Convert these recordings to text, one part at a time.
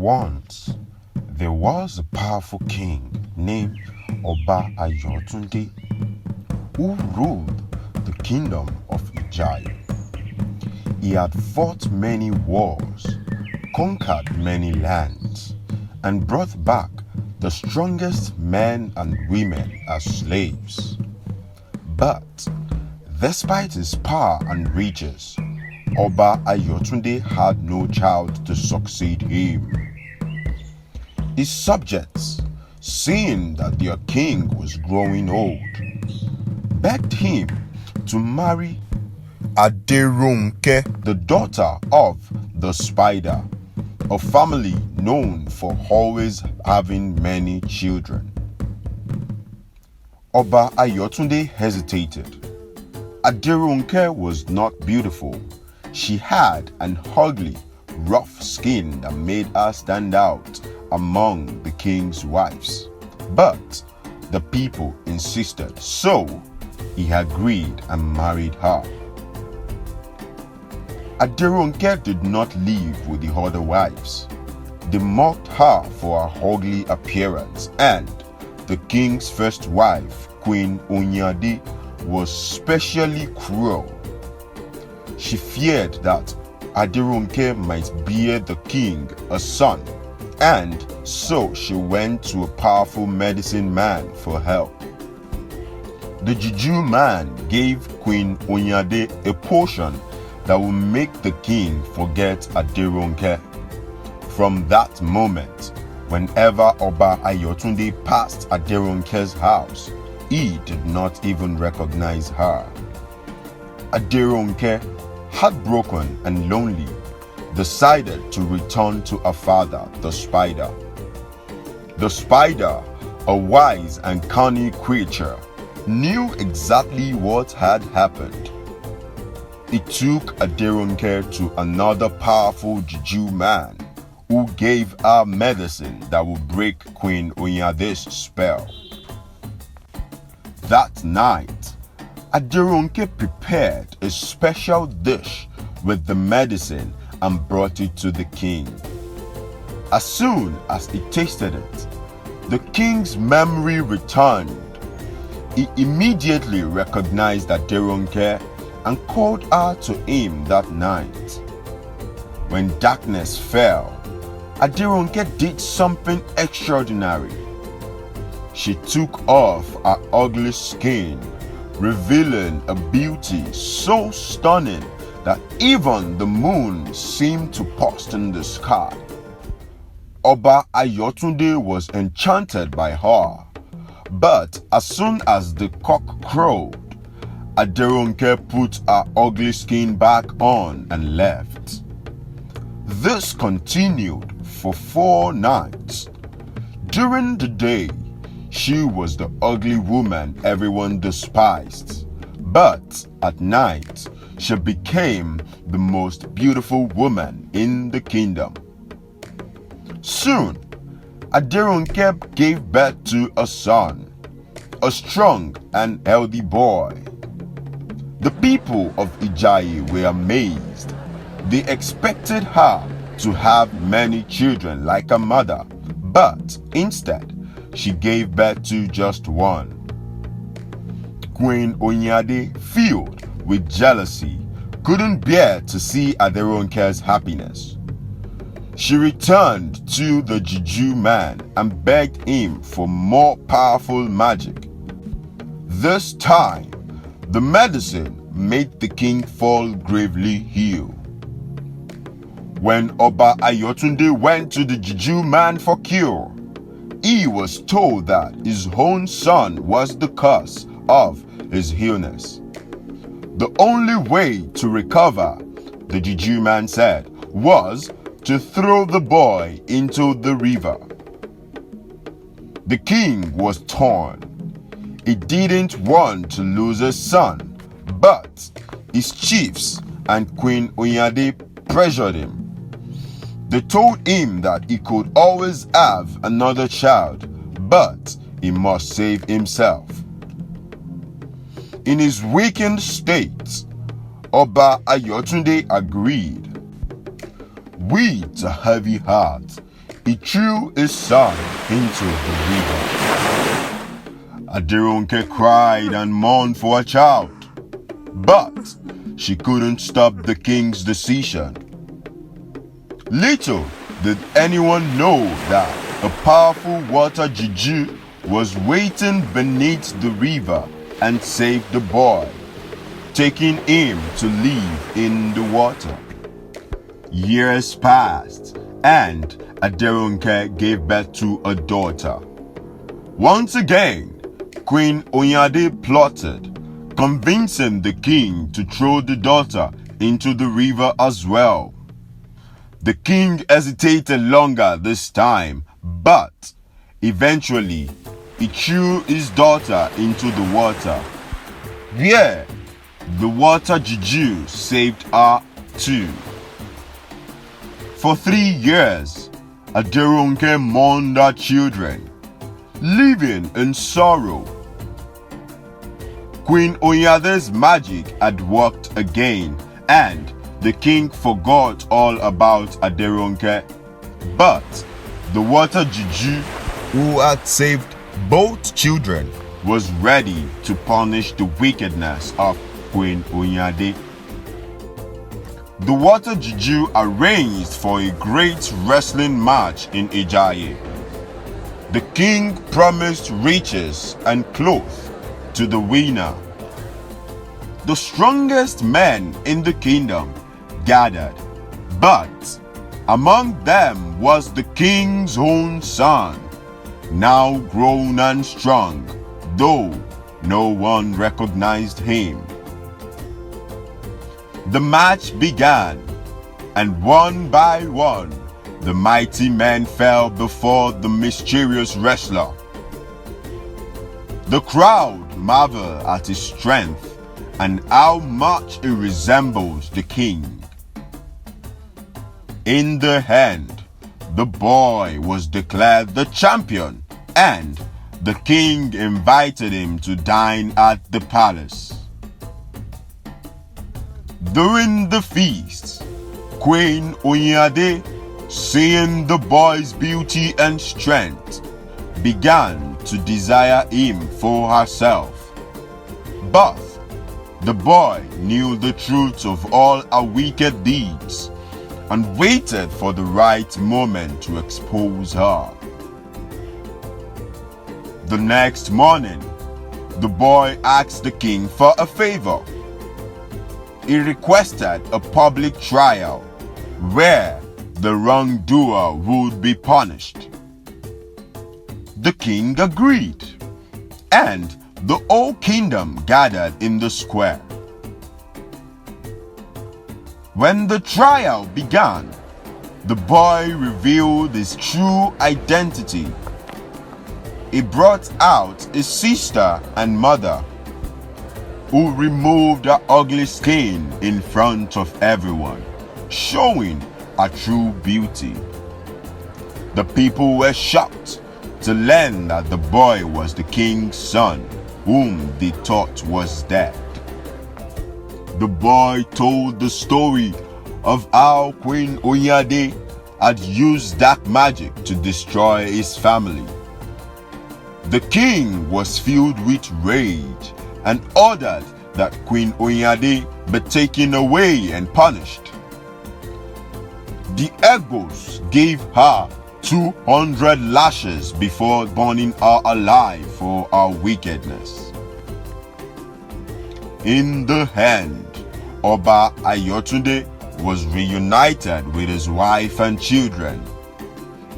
Once, there was a powerful king named Ayotunde who ruled the kingdom of Ijayi. He had fought many wars, conquered many lands, and brought back the strongest men and women as slaves. But despite his power and riches, Ayotunde had no child to succeed him. His subjects, seeing that their king was growing old, begged him to marry Aderonke, the daughter of the spider, a family known for always having many children. Ayotunde hesitated. Aderonke was not beautiful. She had an ugly, rough skin that made her stand out among the king's wives. But the people insisted, so he agreed and married her. Aderonke did not live with the other wives. They mocked her for her ugly appearance, and the king's first wife, Queen Onyade, was specially cruel. She feared that Aderonke might bear the king a son, and so she went to a powerful medicine man for help. The juju man gave Queen Onyade a potion that would make the king forget Aderonke. From that moment, whenever Ayotunde passed Aderonke's house, he did not even recognize her. Aderonke, heartbroken and lonely, decided to return to her father, the spider. The spider, a wise and cunning creature, knew exactly what had happened. He took Aderonke to another powerful juju man who gave her medicine that would break Queen Onyade's spell. That night, Aderonke prepared a special dish with the medicine and brought it to the king. As soon as he tasted it, the king's memory returned. He immediately recognized Aderonke and called her to him that night. When darkness fell, Aderonke did something extraordinary. She took off her ugly skin, revealing a beauty so stunning that even the moon seemed to pause in the sky. Ayotunde was enchanted by her, but as soon as the cock crowed, Aderonke put her ugly skin back on and left. This continued for 4 nights. During the day, she was the ugly woman everyone despised, but at night, she became the most beautiful woman in the kingdom. Soon, Aderonke gave birth to a son, a strong and healthy boy. The people of Ijayi were amazed. They expected her to have many children like her mother, but instead, she gave birth to just one. Queen Onyade, filled with jealousy, couldn't bear to see Aderonke's happiness. She returned to the juju man and begged him for more powerful magic. This time, the medicine made the king fall gravely ill. When Ayotunde went to the juju man for cure, he was told that his own son was the cause of his illness. The only way to recover, the juju man said, was to throw the boy into the river. The king was torn. He didn't want to lose his son, but his chiefs and Queen Onyade pressured him. They told him that he could always have another child, but he must save himself. In his weakened state, Ayotunde agreed. With a heavy heart, he threw his son into the river. Aderonke cried and mourned for her child, but she couldn't stop the king's decision. Little did anyone know that a powerful water juju was waiting beneath the river and saved the boy, taking him to live in the water. Years passed, and Aderonke gave birth to a daughter. Once again, Queen Onyade plotted, convincing the king to throw the daughter into the river as well. The king hesitated longer this time, but eventually he threw his daughter into the water. Yeah, the water juju saved her too. For 3 years, Aderonke mourned her children, living in sorrow. Queen Onyade's magic had worked again, and the king forgot all about Aderonke. But the water juju, who had saved both children, was ready to punish the wickedness of Queen Onyade. The water juju arranged for a great wrestling match in Ijaye. The king promised riches and clothes to the winner. The strongest men in the kingdom gathered, but among them was the king's own son, now grown and strong, though no one recognized him. The match began, and one by one, the mighty men fell before the mysterious wrestler. The crowd marveled at his strength and how much he resembles the king. In the end, the boy was declared the champion, and the king invited him to dine at the palace. During the feast, Queen Onyade, seeing the boy's beauty and strength, began to desire him for herself. But the boy knew the truth of all her wicked deeds and waited for the right moment to expose her. The next morning, the boy asked the king for a favor. He requested a public trial where the wrongdoer would be punished. The king agreed, and the whole kingdom gathered in the square. When the trial began, the boy revealed his true identity. He brought out his sister and mother, who removed her ugly skin in front of everyone, showing her true beauty. The people were shocked to learn that the boy was the king's son, whom they thought was dead. The boy told the story of how Queen Onyade had used dark magic to destroy his family. The king was filled with rage and ordered that Queen Onyade be taken away and punished. The Egbos gave her 200 lashes before burning her alive for her wickedness. In the end, Oba Ayotunde was reunited with his wife and children.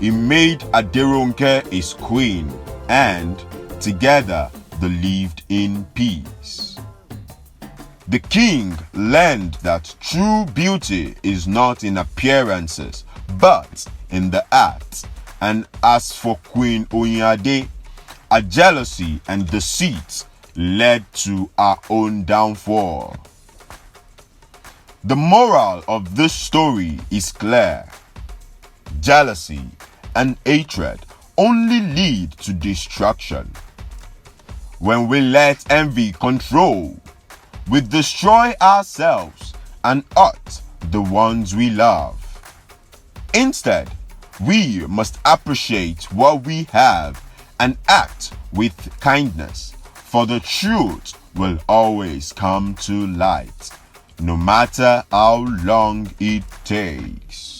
He made Aderonke his queen, and together they lived in peace. The king learned that true beauty is not in appearances, but in the act. And as for Queen Onyade, her jealousy and deceit led to her own downfall. The moral of this story is clear. Jealousy and hatred only lead to destruction. When we let envy control, we destroy ourselves and hurt the ones we love. Instead, we must appreciate what we have and act with kindness, for the truth will always come to light, no matter how long it takes.